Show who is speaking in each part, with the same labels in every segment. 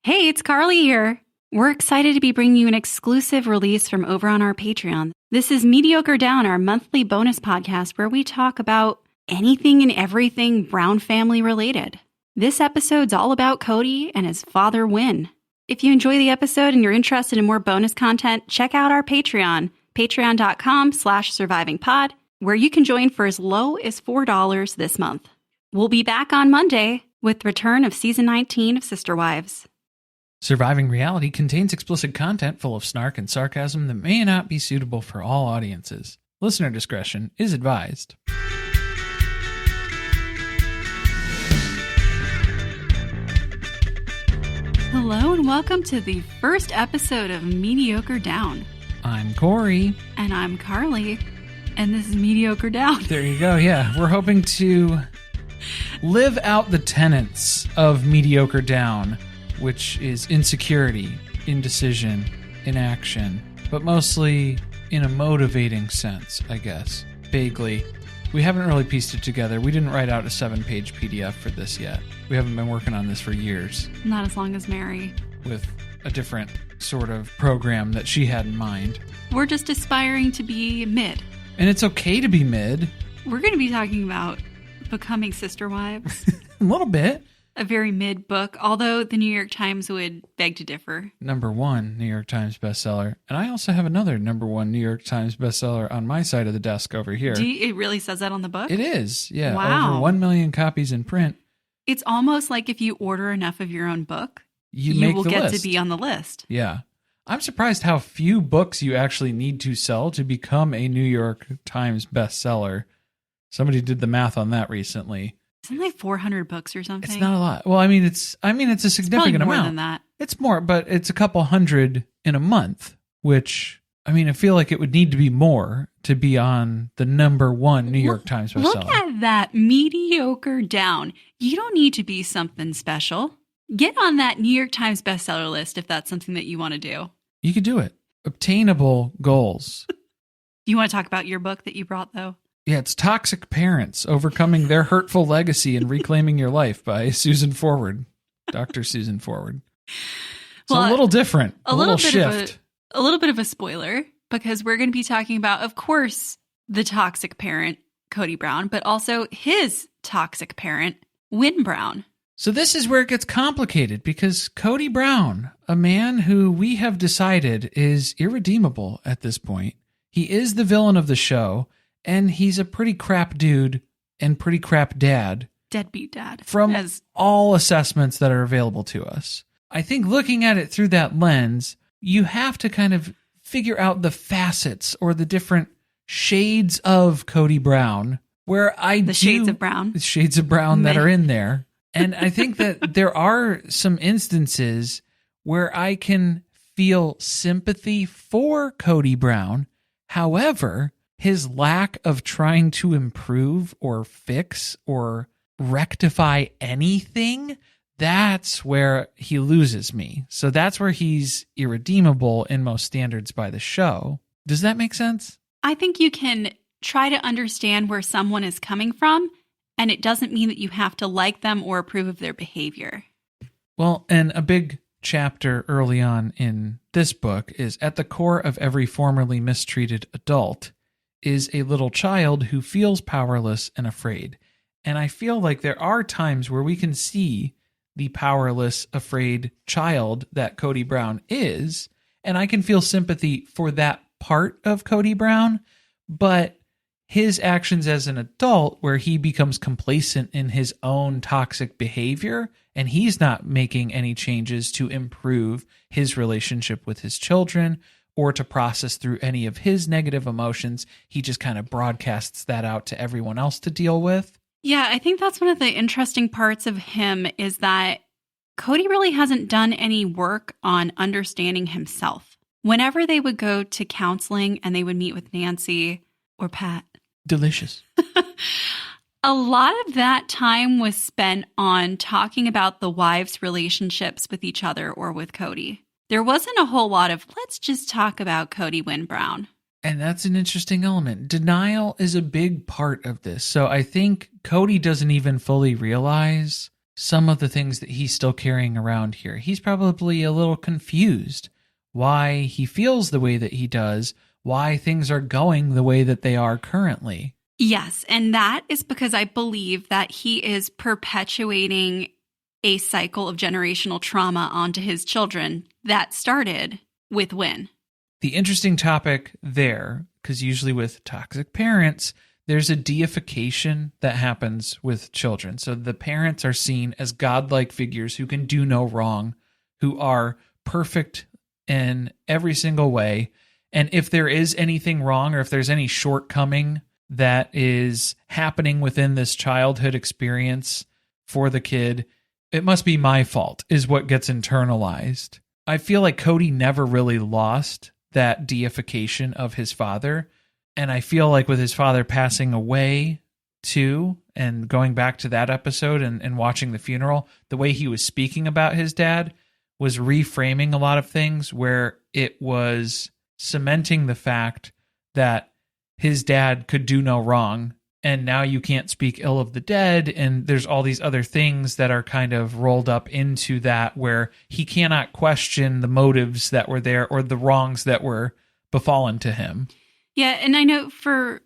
Speaker 1: Hey, it's Carly here. We're excited to be bringing you an exclusive release from over on our Patreon. This is Mediocre Down, our monthly bonus podcast where we talk about anything and everything Brown family related. This episode's all about Cody and his father, Win. If you enjoy the episode and you're interested in more bonus content, check out our Patreon, patreon.com/survivingpod, where you can join for as low as $4 this month. We'll be back on Monday with the return of Season 19 of Sister Wives.
Speaker 2: Surviving Reality contains explicit content full of snark and sarcasm that may not be suitable for all audiences. Listener discretion is advised.
Speaker 1: Hello and welcome to the first episode of Mediocre Down.
Speaker 2: I'm Corey.
Speaker 1: And I'm Carly. And this is Mediocre Down.
Speaker 2: There you go, yeah. We're hoping to live out the tenets of Mediocre Down, which is insecurity, indecision, inaction, but mostly in a motivating sense, I guess. Vaguely. We haven't really pieced it together. We didn't write out a 7-page PDF for this yet. We haven't been working on this for years.
Speaker 1: Not as long as Mary.
Speaker 2: With a different sort of program that she had in mind.
Speaker 1: We're just aspiring to be mid.
Speaker 2: And it's okay to be mid.
Speaker 1: We're going to be talking about becoming sister wives.
Speaker 2: A little bit.
Speaker 1: A very mid book, although the New York Times would beg to differ.
Speaker 2: #1 New York Times bestseller. And I also have another #1 New York Times bestseller on my side of the desk over here.
Speaker 1: It really says that on the book?
Speaker 2: It is, yeah.
Speaker 1: Wow.
Speaker 2: Over 1 million copies in print.
Speaker 1: It's almost like if you order enough of your own book,
Speaker 2: you
Speaker 1: will get to be on the list.
Speaker 2: Yeah. I'm surprised how few books you actually need to sell to become a New York Times bestseller. Somebody did the math on that recently.
Speaker 1: Isn't it like 400 books or something?
Speaker 2: It's not a lot. Well, it's a significant
Speaker 1: more
Speaker 2: amount.
Speaker 1: Than that.
Speaker 2: It's more, but it's a couple hundred in a month, which, I feel like it would need to be more to be on the #1 New York Times bestseller.
Speaker 1: Look at that, Mediocre Down. You don't need to be something special. Get on that New York Times bestseller list if that's something that you want to do.
Speaker 2: You could do it. Obtainable goals.
Speaker 1: Do you want to talk about your book that you brought, though?
Speaker 2: Yeah, it's Toxic Parents, Overcoming Their Hurtful Legacy and Reclaiming Your Life by Susan Forward, Dr. Susan Forward. It's a little different, a little shift.
Speaker 1: A little bit of a spoiler, because we're going to be talking about, of course, the toxic parent, Cody Brown, but also his toxic parent, Win Brown.
Speaker 2: So this is where it gets complicated, because Cody Brown, a man who we have decided is irredeemable at this point, he is the villain of the show. And he's a pretty crap dude and pretty crap dad.
Speaker 1: Deadbeat dad.
Speaker 2: From all assessments that are available to us. I think looking at it through that lens, you have to kind of figure out the facets or the different shades of Cody Brown.
Speaker 1: Shades of brown.
Speaker 2: The shades of brown that are in there. And I think that there are some instances where I can feel sympathy for Cody Brown. However, his lack of trying to improve or fix or rectify anything, that's where he loses me. So that's where he's irredeemable in most standards by the show. Does that make sense?
Speaker 1: I think you can try to understand where someone is coming from, and it doesn't mean that you have to like them or approve of their behavior.
Speaker 2: Well, and a big chapter early on in this book is at the core of every formerly mistreated adult is a little child who feels powerless and afraid. And I feel like there are times where we can see the powerless, afraid child that Cody Brown is, and I can feel sympathy for that part of Cody Brown, but his actions as an adult, where he becomes complacent in his own toxic behavior, and he's not making any changes to improve his relationship with his children, or to process through any of his negative emotions. He just kind of broadcasts that out to everyone else to deal with.
Speaker 1: Yeah, I think that's one of the interesting parts of him is that Cody really hasn't done any work on understanding himself. Whenever they would go to counseling and they would meet with Nancy or Pat.
Speaker 2: Delicious.
Speaker 1: A lot of that time was spent on talking about the wives' relationships with each other or with Cody. There wasn't a whole lot of, let's just talk about Cody Win Brown.
Speaker 2: And that's an interesting element. Denial is a big part of this. So I think Cody doesn't even fully realize some of the things that he's still carrying around here. He's probably a little confused why he feels the way that he does, why things are going the way that they are currently.
Speaker 1: Yes, and that is because I believe that he is perpetuating a cycle of generational trauma onto his children that started with Win.
Speaker 2: The interesting topic there, because usually with toxic parents, there's a deification that happens with children. So the parents are seen as godlike figures who can do no wrong, who are perfect in every single way. And if there is anything wrong, or if there's any shortcoming that is happening within this childhood experience for the kid, it must be my fault, is what gets internalized. I feel like Cody never really lost that deification of his father. And I feel like with his father passing away too, and going back to that episode and watching the funeral, the way he was speaking about his dad was reframing a lot of things, where it was cementing the fact that his dad could do no wrong, and now you can't speak ill of the dead, and there's all these other things that are kind of rolled up into that, where he cannot question the motives that were there or the wrongs that were befallen to him.
Speaker 1: Yeah, and I know for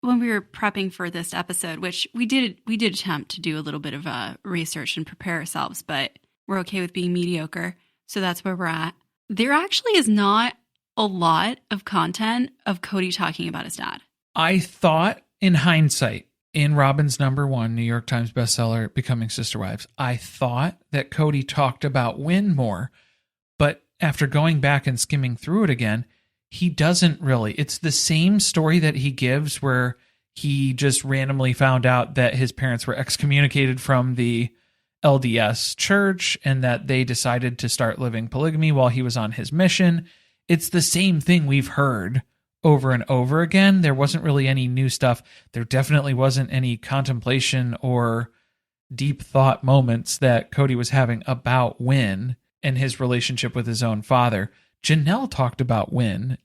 Speaker 1: when we were prepping for this episode, which we did attempt to do a little bit of research and prepare ourselves, but we're okay with being mediocre, so that's where we're at. There actually is not a lot of content of Cody talking about his dad.
Speaker 2: I thought, in hindsight, in Robin's #1 New York Times bestseller, Becoming Sister Wives, I thought that Cody talked about Win more, but after going back and skimming through it again, he doesn't really. It's the same story that he gives, where he just randomly found out that his parents were excommunicated from the LDS church and that they decided to start living polygamy while he was on his mission. It's the same thing we've heard over and over again. There wasn't really any new stuff. There definitely wasn't any contemplation or deep thought moments that Cody was having about Win and his relationship with his own father. Janelle talked about Win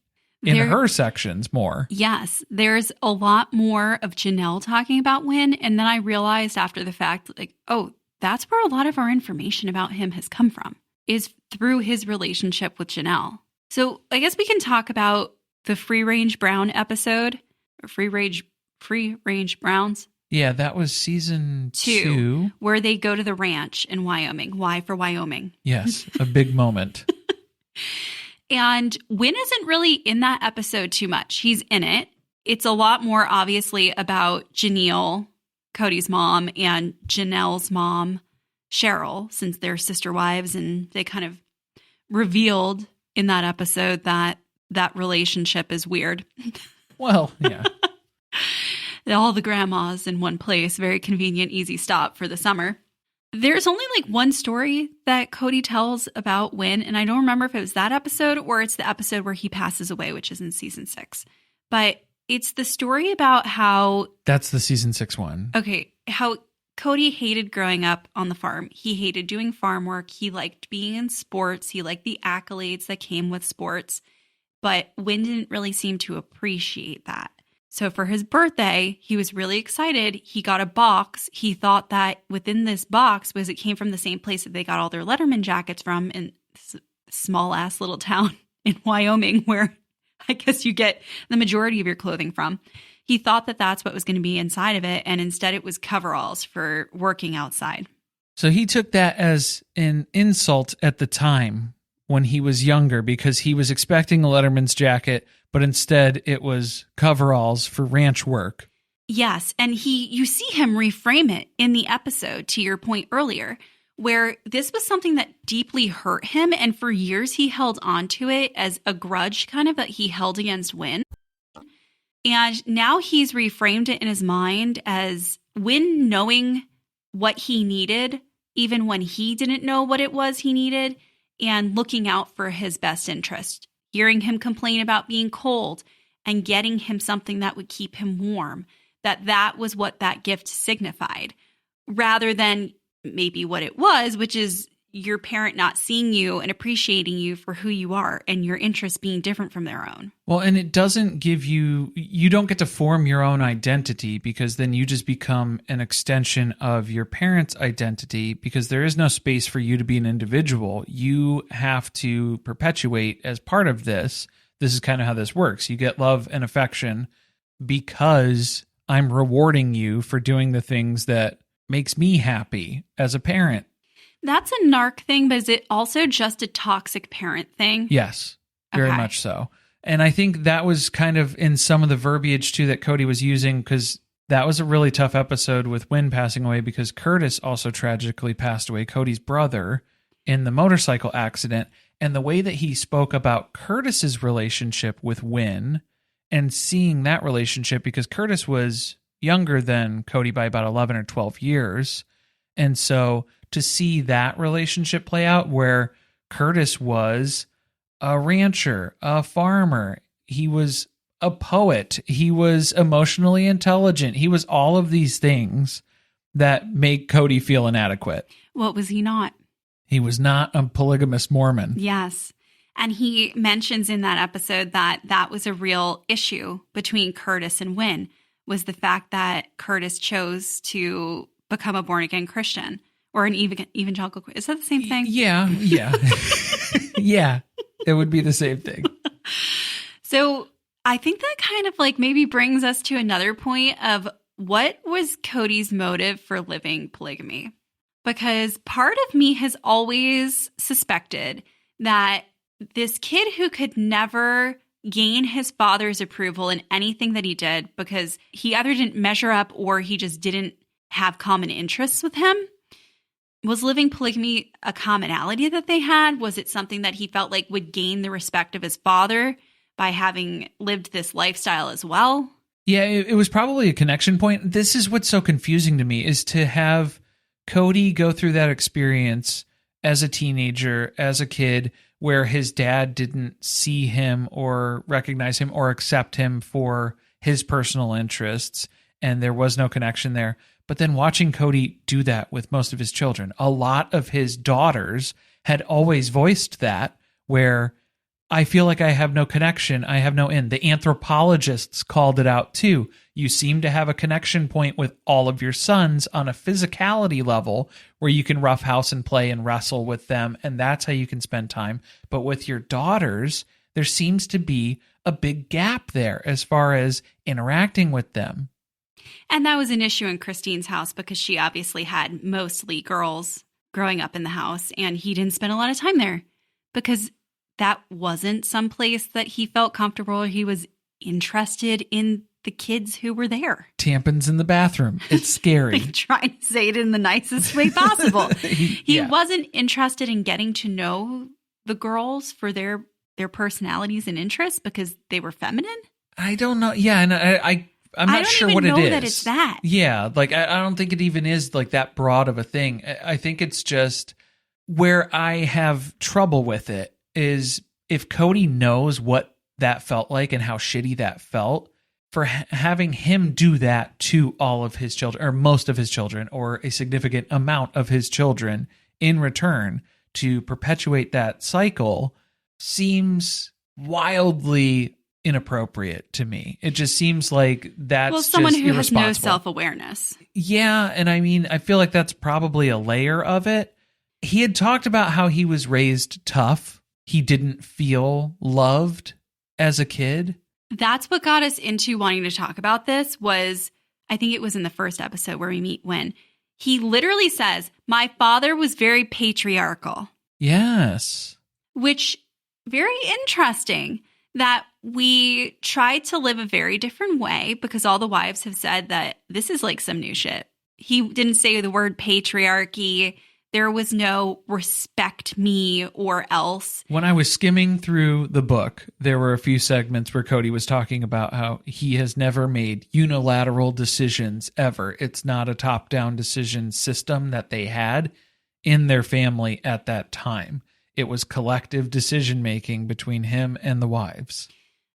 Speaker 2: in her sections more.
Speaker 1: Yes, there's a lot more of Janelle talking about Win. And then I realized after the fact, like, oh, that's where a lot of our information about him has come from, is through his relationship with Janelle. So I guess we can talk about the Free Range Brown episode, or Free Range Browns.
Speaker 2: Yeah, that was season 2,
Speaker 1: where they go to the ranch in Wyoming. Why for Wyoming?
Speaker 2: Yes, a big moment.
Speaker 1: And Win isn't really in that episode too much. He's in it. It's a lot more obviously about Janelle, Cody's mom, and Janelle's mom, Cheryl, since they're sister wives, and they kind of revealed in that episode that that relationship is weird.
Speaker 2: Well, yeah.
Speaker 1: All the grandmas in one place, very convenient, easy stop for the summer. There's only like one story that Cody tells about Win, and I don't remember if it was that episode or it's the episode where he passes away, which is in season 6. But it's the story about how...
Speaker 2: That's the season 6 one.
Speaker 1: Okay, how Cody hated growing up on the farm. He hated doing farm work. He liked being in sports. He liked the accolades that came with sports. But Win didn't really seem to appreciate that. So for his birthday, he was really excited. He got a box. He thought that within this box was it came from the same place that they got all their Letterman jackets from, in this small ass little town in Wyoming, where I guess you get the majority of your clothing from. He thought that that's what was going to be inside of it. And instead it was coveralls for working outside.
Speaker 2: So he took that as an insult at the time when he was younger, because he was expecting a Letterman's jacket, but instead it was coveralls for ranch work.
Speaker 1: Yes, and you see him reframe it in the episode, to your point earlier, where this was something that deeply hurt him, and for years he held on to it as a grudge kind of that he held against Win. And now he's reframed it in his mind as Win knowing what he needed, even when he didn't know what it was he needed, and looking out for his best interest, hearing him complain about being cold and getting him something that would keep him warm, that was what that gift signified, rather than maybe what it was, which is your parent not seeing you and appreciating you for who you are and your interests being different from their own.
Speaker 2: Well, and it doesn't give you don't get to form your own identity, because then you just become an extension of your parents' identity, because there is no space for you to be an individual. You have to perpetuate as part of this. This is kind of how this works. You get love and affection because I'm rewarding you for doing the things that makes me happy as a parent.
Speaker 1: That's a narc thing, but is it also just a toxic parent thing?
Speaker 2: Yes, very much so. And I think that was kind of in some of the verbiage too that Cody was using, because that was a really tough episode with Wynn passing away, because Curtis also tragically passed away, Cody's brother, in the motorcycle accident. And the way that he spoke about Curtis's relationship with Wynn and seeing that relationship, because Curtis was younger than Cody by about 11 or 12 years. And so to see that relationship play out, where Curtis was a rancher, a farmer, he was a poet, he was emotionally intelligent, he was all of these things that make Cody feel inadequate.
Speaker 1: What was he not?
Speaker 2: He was not a polygamous Mormon.
Speaker 1: Yes. And he mentions in that episode that that was a real issue between Curtis and Wynn, was the fact that Curtis chose to become a born-again Christian. Or an evangelical. Is that the same thing?
Speaker 2: Yeah. Yeah, it would be the same thing.
Speaker 1: So I think that kind of like maybe brings us to another point of what was Cody's motive for living polygamy? Because part of me has always suspected that this kid who could never gain his father's approval in anything that he did, because he either didn't measure up or he just didn't have common interests with him. Was living polygamy a commonality that they had? Was it something that he felt like would gain the respect of his father by having lived this lifestyle as well?
Speaker 2: Yeah, it was probably a connection point. This is what's so confusing to me, is to have Cody go through that experience as a teenager, as a kid, where his dad didn't see him or recognize him or accept him for his personal interests, and there was no connection there. But then watching Cody do that with most of his children, a lot of his daughters had always voiced that, where I feel like I have no connection, I have no in. The anthropologists called it out too. You seem to have a connection point with all of your sons on a physicality level where you can roughhouse and play and wrestle with them, and that's how you can spend time. But with your daughters, there seems to be a big gap there as far as interacting with them.
Speaker 1: And that was an issue in Christine's house, because she obviously had mostly girls growing up in the house, and he didn't spend a lot of time there because that wasn't some place that he felt comfortable or he was interested in the kids who were there.
Speaker 2: Tampons in the bathroom. It's scary.
Speaker 1: Trying to say it in the nicest way possible. He wasn't interested in getting to know the girls for their personalities and interests because they were feminine.
Speaker 2: I don't know. Yeah, and I'm not sure what it is.
Speaker 1: I don't even know that it's that.
Speaker 2: Yeah, like I don't think it even is like that broad of a thing. I think it's just where I have trouble with it is if Cody knows what that felt like and how shitty that felt, for having him do that to all of his children, or most of his children, or a significant amount of his children in return to perpetuate that cycle seems wildly inappropriate to me. It just seems like that's
Speaker 1: someone
Speaker 2: just
Speaker 1: who has no
Speaker 2: irresponsible.
Speaker 1: self-awareness.
Speaker 2: Yeah, and I mean, I feel like that's probably a layer of it. He had talked about how he was raised tough. He didn't feel loved as a kid.
Speaker 1: That's what got us into wanting to talk about this was, I think it was in the first episode where we meet Wynn. He literally says, my father was very patriarchal.
Speaker 2: Yes.
Speaker 1: Which, very interesting that we tried to live a very different way because all the wives have said that this is like some new shit. He didn't say the word patriarchy. There was no respect me or else.
Speaker 2: When I was skimming through the book, there were a few segments where Cody was talking about how he has never made unilateral decisions ever. It's not a top-down decision system that they had in their family at that time. It was collective decision-making between him and the wives.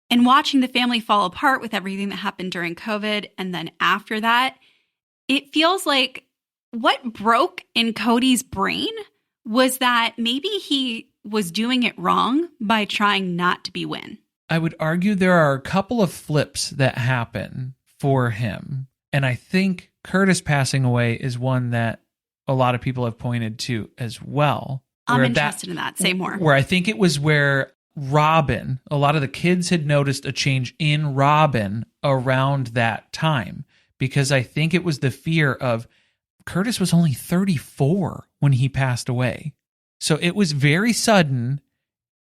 Speaker 1: And watching the family fall apart with everything that happened during COVID and then after that, it feels like what broke in Cody's brain was that maybe he was doing it wrong by trying not to be Win.
Speaker 2: I would argue there are a couple of flips that happen for him. And I think Curtis passing away is one that a lot of people have pointed to as well.
Speaker 1: I'm interested in that. Say more.
Speaker 2: Where I think it was where Robin, a lot of the kids had noticed a change in Robin around that time. Because I think it was the fear of Curtis was only 34 when he passed away. So it was very sudden.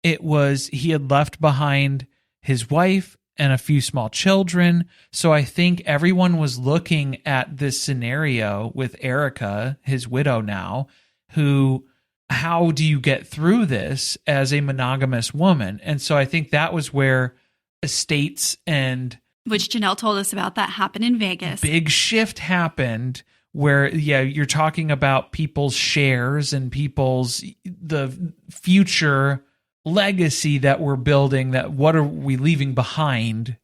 Speaker 2: It was, he had left behind his wife and a few small children. So I think everyone was looking at this scenario with Erica, his widow now, who, how do you get through this as a monogamous woman? And so I think that was where estates and...
Speaker 1: Which Janelle told us about, that happened in Vegas.
Speaker 2: Big shift happened where, yeah, you're talking about people's shares and people's, the future legacy that we're building, that what are we leaving behind?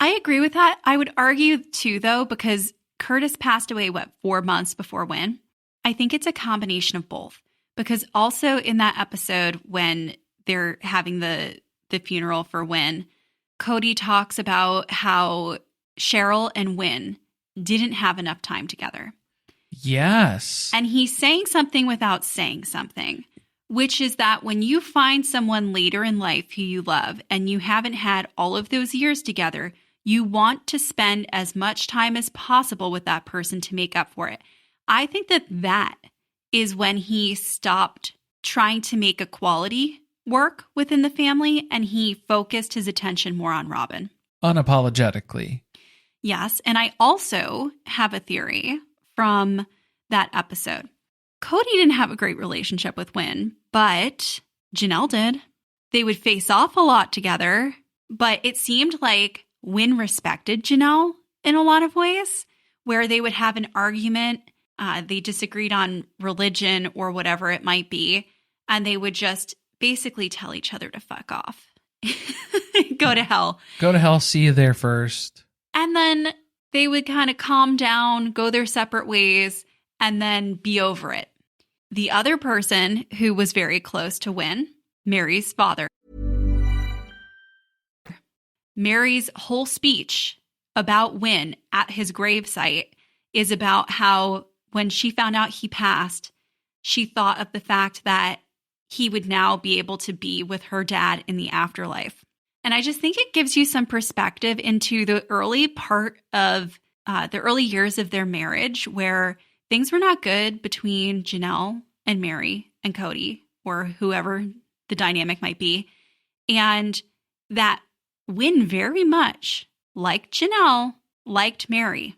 Speaker 1: I agree with that. I would argue too, though, because Curtis passed away, 4 months before Win? I think it's a combination of both. Because also in that episode when they're having the funeral for Win, Cody talks about how Cheryl and Win didn't have enough time together.
Speaker 2: Yes.
Speaker 1: And he's saying something without saying something, which is that when you find someone later in life who you love and you haven't had all of those years together, you want to spend as much time as possible with that person to make up for it. I think that is when he stopped trying to make equality work within the family and he focused his attention more on Robin.
Speaker 2: Unapologetically.
Speaker 1: Yes. And I also have a theory from that episode. Cody didn't have a great relationship with Win, but Janelle did. They would face off a lot together, but it seemed like Win respected Janelle in a lot of ways, where they would have an argument. They disagreed on religion or whatever it might be, and they would just basically tell each other to fuck off. Go to hell.
Speaker 2: Go to hell, see you there first.
Speaker 1: And then they would kind of calm down, go their separate ways, and then be over it. The other person who was very close to Win, Mary's father. Mary's whole speech about Win at his gravesite is about how when she found out he passed, she thought of the fact that he would now be able to be with her dad in the afterlife. And I just think it gives you some perspective into the early part of the early years of their marriage where things were not good between Janelle and Mary and Cody or whoever the dynamic might be. And that Win very much, like Janelle, liked Mary.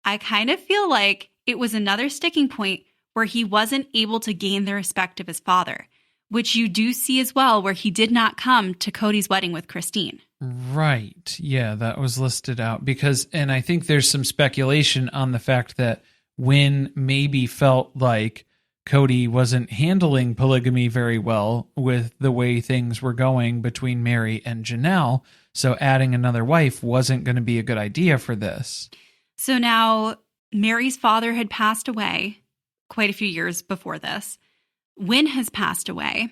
Speaker 1: I kind of feel like it was another sticking point where he wasn't able to gain the respect of his father, which you do see as well, where he did not come to Cody's wedding with Christine.
Speaker 2: Right. Yeah, that was listed out because, and I think there's some speculation on the fact that Win maybe felt like Cody wasn't handling polygamy very well with the way things were going between Mary and Janelle. So adding another wife wasn't going to be a good idea for this.
Speaker 1: So now Mary's father had passed away quite a few years before this. Win has passed away.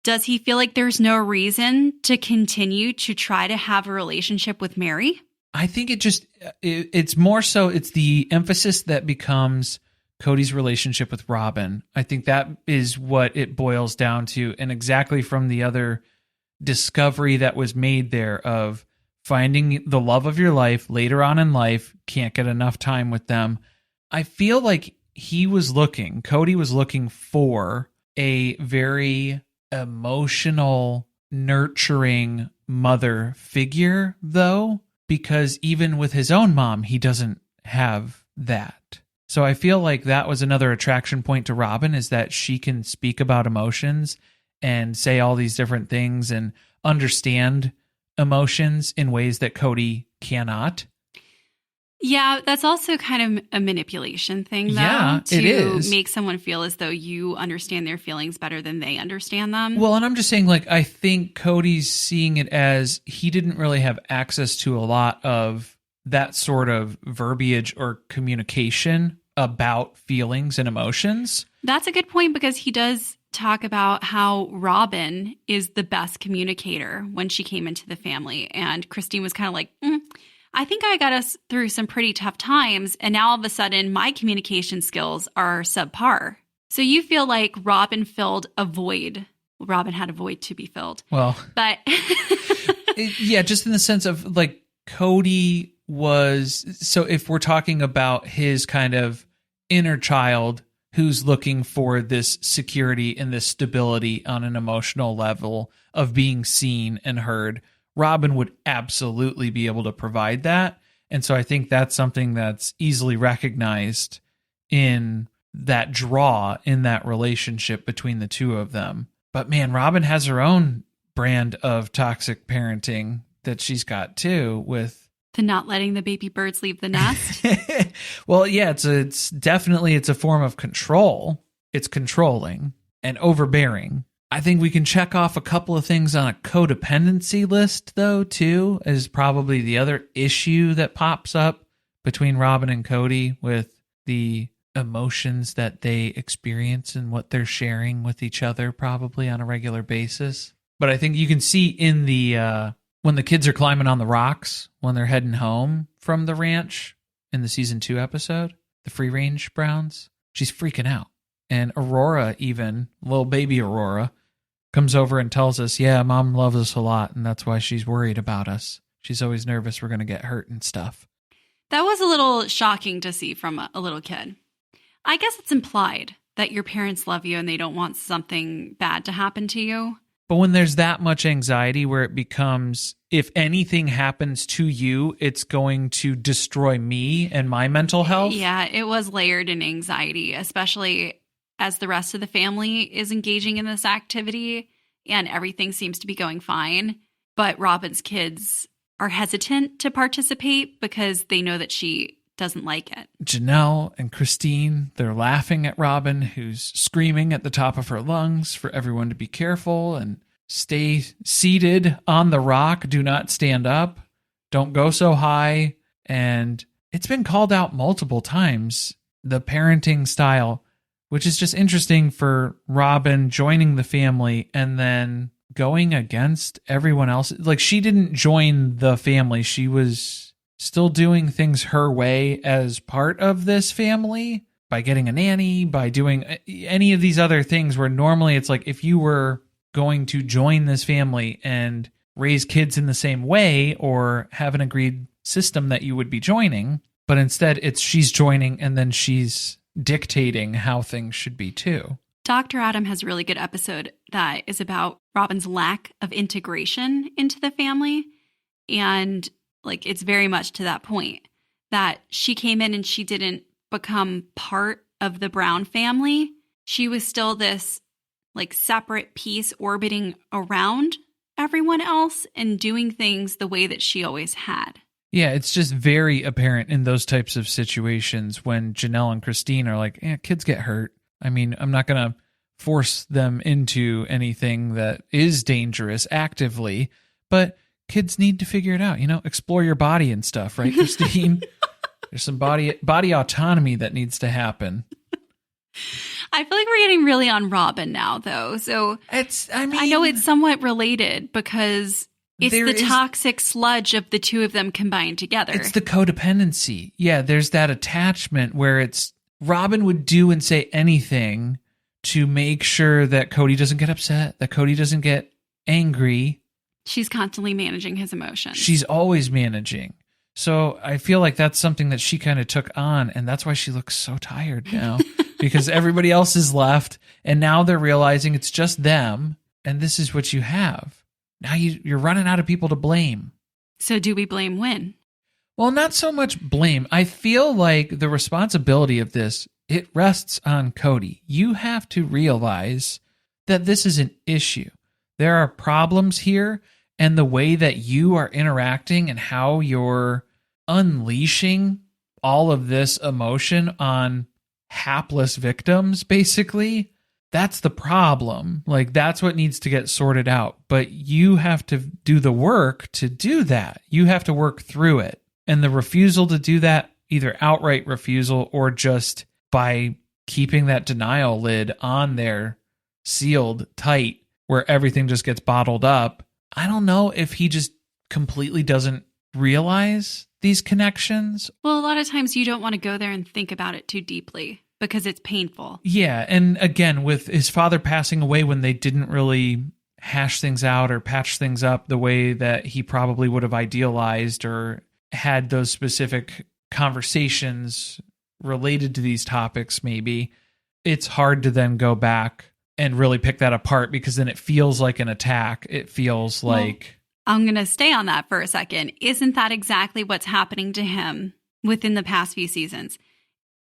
Speaker 1: Does he feel like there's no reason to continue to try to have a relationship with Mary?
Speaker 2: I think it's more so it's the emphasis that becomes Cody's relationship with Robin. I think that is what it boils down to. And exactly from the other discovery that was made there of finding the love of your life later on in life, can't get enough time with them. I feel like Cody was looking for a very emotional, nurturing mother figure, though, because even with his own mom, he doesn't have that. So I feel like that was another attraction point to Robin, is that she can speak about emotions and say all these different things and understand emotions in ways that Cody cannot.
Speaker 1: Yeah, that's also kind of a manipulation thing, though.
Speaker 2: Yeah, it is.
Speaker 1: To make someone feel as though you understand their feelings better than they understand them.
Speaker 2: Well, and I'm just saying, like, I think Cody's seeing it as he didn't really have access to a lot of that sort of verbiage or communication about feelings and emotions.
Speaker 1: That's a good point, because he does talk about how Robin is the best communicator when she came into the family. And Christine was kind of like, I think I got us through some pretty tough times. And now all of a sudden, my communication skills are subpar. So you feel like Robin filled a void. Robin had a void to be filled.
Speaker 2: Well,
Speaker 1: but
Speaker 2: yeah, just in the sense of like Cody was, so if we're talking about his kind of inner child who's looking for this security and this stability on an emotional level of being seen and heard, Robin would absolutely be able to provide that. And so I think that's something that's easily recognized in that draw in that relationship between the two of them. But man, Robin has her own brand of toxic parenting that she's got too, with
Speaker 1: the not letting the baby birds leave the nest.
Speaker 2: Well, yeah, it's definitely a form of control. It's controlling and overbearing. I think we can check off a couple of things on a codependency list, though, too, is probably the other issue that pops up between Robin and Cody with the emotions that they experience and what they're sharing with each other probably on a regular basis. But I think you can see in the when the kids are climbing on the rocks, when they're heading home from the ranch in the season 2 episode, the free range Browns, she's freaking out. And Aurora, even little baby Aurora, comes over and tells us, yeah, Mom loves us a lot, and that's why she's worried about us. She's always nervous we're going to get hurt and stuff.
Speaker 1: That was a little shocking to see from a little kid. I guess it's implied that your parents love you and they don't want something bad to happen to you.
Speaker 2: But when there's that much anxiety where it becomes, if anything happens to you, it's going to destroy me and my mental health.
Speaker 1: Yeah, it was layered in anxiety, especially as the rest of the family is engaging in this activity and everything seems to be going fine. But Robin's kids are hesitant to participate because they know that she doesn't like it.
Speaker 2: Janelle and Christine, they're laughing at Robin, who's screaming at the top of her lungs for everyone to be careful and stay seated on the rock. Do not stand up. Don't go so high. And it's been called out multiple times, the parenting style, which is just interesting for Robin joining the family and then going against everyone else. Like, she didn't join the family. She was still doing things her way as part of this family by getting a nanny, by doing any of these other things where normally it's like if you were going to join this family and raise kids in the same way or have an agreed system that you would be joining, but instead it's she's joining and then she's dictating how things should be too.
Speaker 1: Dr. Adam has a really good episode that is about Robin's lack of integration into the family. And like, it's very much to that point that she came in and she didn't become part of the Brown family. She was still this like separate piece orbiting around everyone else and doing things the way that she always had.
Speaker 2: Yeah, it's just very apparent in those types of situations when Janelle and Christine are like, kids get hurt. I mean, I'm not going to force them into anything that is dangerous actively, but kids need to figure it out, explore your body and stuff, right, Christine? There's some body autonomy that needs to happen.
Speaker 1: I feel like we're getting really on Robin now, though. So I know it's somewhat related because it's the toxic sludge of the two of them combined together.
Speaker 2: It's the codependency. Yeah, there's that attachment where it's Robin would do and say anything to make sure that Cody doesn't get upset, that Cody doesn't get angry.
Speaker 1: She's constantly managing his emotions.
Speaker 2: She's always managing. So I feel like that's something that she kind of took on, and that's why she looks so tired now, because everybody else is left, and now they're realizing it's just them, and this is what you have. Now you're running out of people to blame.
Speaker 1: So do we blame Wynn?
Speaker 2: Well, not so much blame. I feel like the responsibility of this, it rests on Cody. You have to realize that this is an issue. There are problems here, and the way that you are interacting and how you're unleashing all of this emotion on hapless victims, basically, that's the problem. Like, that's what needs to get sorted out. But you have to do the work to do that. You have to work through it. And the refusal to do that, either outright refusal or just by keeping that denial lid on there sealed tight where everything just gets bottled up. I don't know if he just completely doesn't realize these connections.
Speaker 1: Well, a lot of times you don't want to go there and think about it too deeply because it's painful.
Speaker 2: Yeah. And again, with his father passing away when they didn't really hash things out or patch things up the way that he probably would have idealized or had those specific conversations related to these topics, maybe it's hard to then go back and really pick that apart because then it feels like an attack. It feels like...
Speaker 1: I'm going to stay on that for a second. Isn't that exactly what's happening to him within the past few seasons?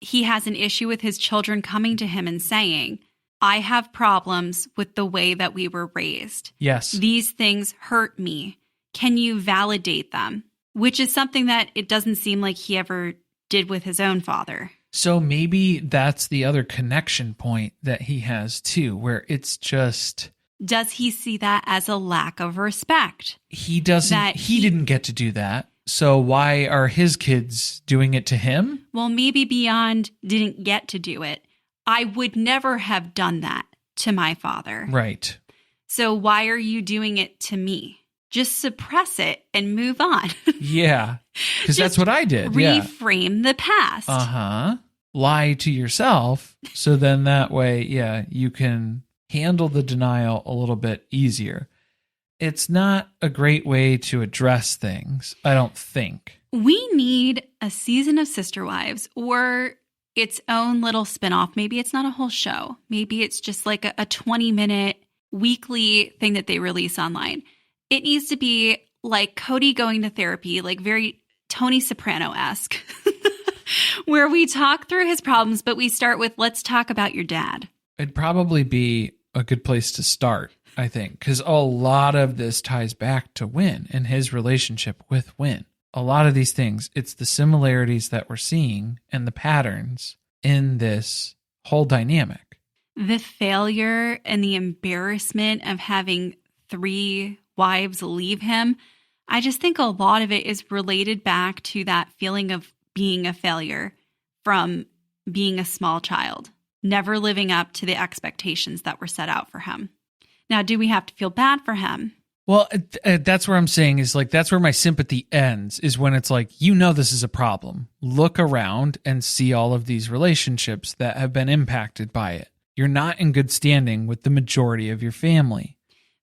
Speaker 1: He has an issue with his children coming to him and saying, I have problems with the way that we were raised.
Speaker 2: Yes.
Speaker 1: These things hurt me. Can you validate them? Which is something that it doesn't seem like he ever did with his own father.
Speaker 2: So maybe that's the other connection point that he has too, where it's just...
Speaker 1: Does he see that as a lack of respect?
Speaker 2: He doesn't. He didn't get to do that. So why are his kids doing it to him?
Speaker 1: Well, maybe beyond didn't get to do it. I would never have done that to my father.
Speaker 2: Right.
Speaker 1: So why are you doing it to me? Just suppress it and move on.
Speaker 2: Yeah. Because that's what I did.
Speaker 1: Reframe the past.
Speaker 2: Uh-huh. Lie to yourself. So then that way, you can handle the denial a little bit easier. It's not a great way to address things, I don't think.
Speaker 1: We need a season of Sister Wives or its own little spinoff. Maybe it's not a whole show. Maybe it's just like a 20-minute weekly thing that they release online. It needs to be like Cody going to therapy, like very Tony Soprano-esque, where we talk through his problems, but we start with, let's talk about your dad.
Speaker 2: It'd probably be a good place to start, I think, because a lot of this ties back to Win and his relationship with Win. A lot of these things, it's the similarities that we're seeing and the patterns in this whole dynamic.
Speaker 1: The failure and the embarrassment of having 3 wives leave him, I just think a lot of it is related back to that feeling of being a failure from being a small child, never living up to the expectations that were set out for him. Now, do we have to feel bad for him?
Speaker 2: Well, that's where I'm saying is like, that's where my sympathy ends, is when it's like, this is a problem. Look around and see all of these relationships that have been impacted by it. You're not in good standing with the majority of your family.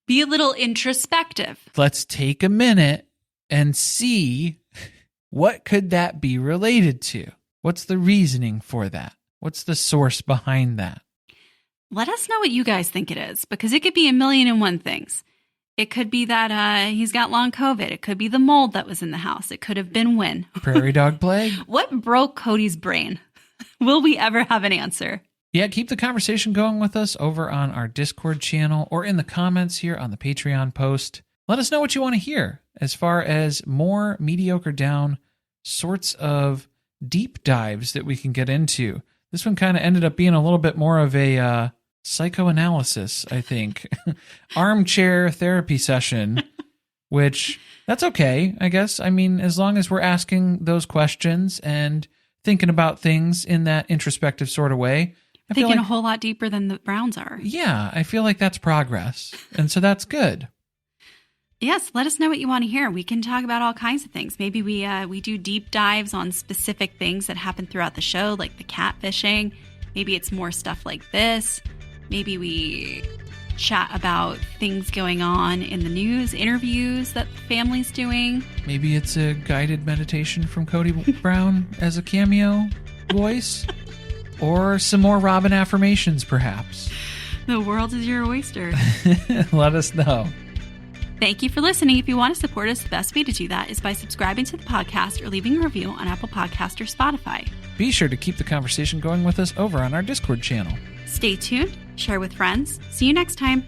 Speaker 1: Be a little introspective.
Speaker 2: Let's take a minute and see what could that be related to? What's the reasoning for that? What's the source behind that?
Speaker 1: Let us know what you guys think it is, because it could be 1,000,001 things. It could be that he's got long COVID. It could be the mold that was in the house. It could have been Win.
Speaker 2: Prairie dog plague?
Speaker 1: What broke Cody's brain? Will we ever have an answer?
Speaker 2: Yeah, keep the conversation going with us over on our Discord channel or in the comments here on the Patreon post. Let us know what you want to hear as far as more Mediocre Down sorts of deep dives that we can get into. This one kind of ended up being a little bit more of a psychoanalysis, I think. Armchair therapy session, which that's okay, I guess. I mean, as long as we're asking those questions and thinking about things in that introspective sort of way.
Speaker 1: Thinking a whole lot deeper than the Browns are.
Speaker 2: Yeah, I feel like that's progress. And so that's good.
Speaker 1: Yes, let us know what you want to hear. We can talk about all kinds of things. Maybe we do deep dives on specific things that happen throughout the show, like the catfishing. Maybe it's more stuff like this. Maybe we chat about things going on in the news, interviews that the family's doing.
Speaker 2: Maybe it's a guided meditation from Cody Brown as a cameo voice. Or some more Robin affirmations, perhaps.
Speaker 1: The world is your oyster.
Speaker 2: Let us know.
Speaker 1: Thank you for listening. If you want to support us, the best way to do that is by subscribing to the podcast or leaving a review on Apple Podcast or Spotify.
Speaker 2: Be sure to keep the conversation going with us over on our Discord channel.
Speaker 1: Stay tuned, share with friends. See you next time.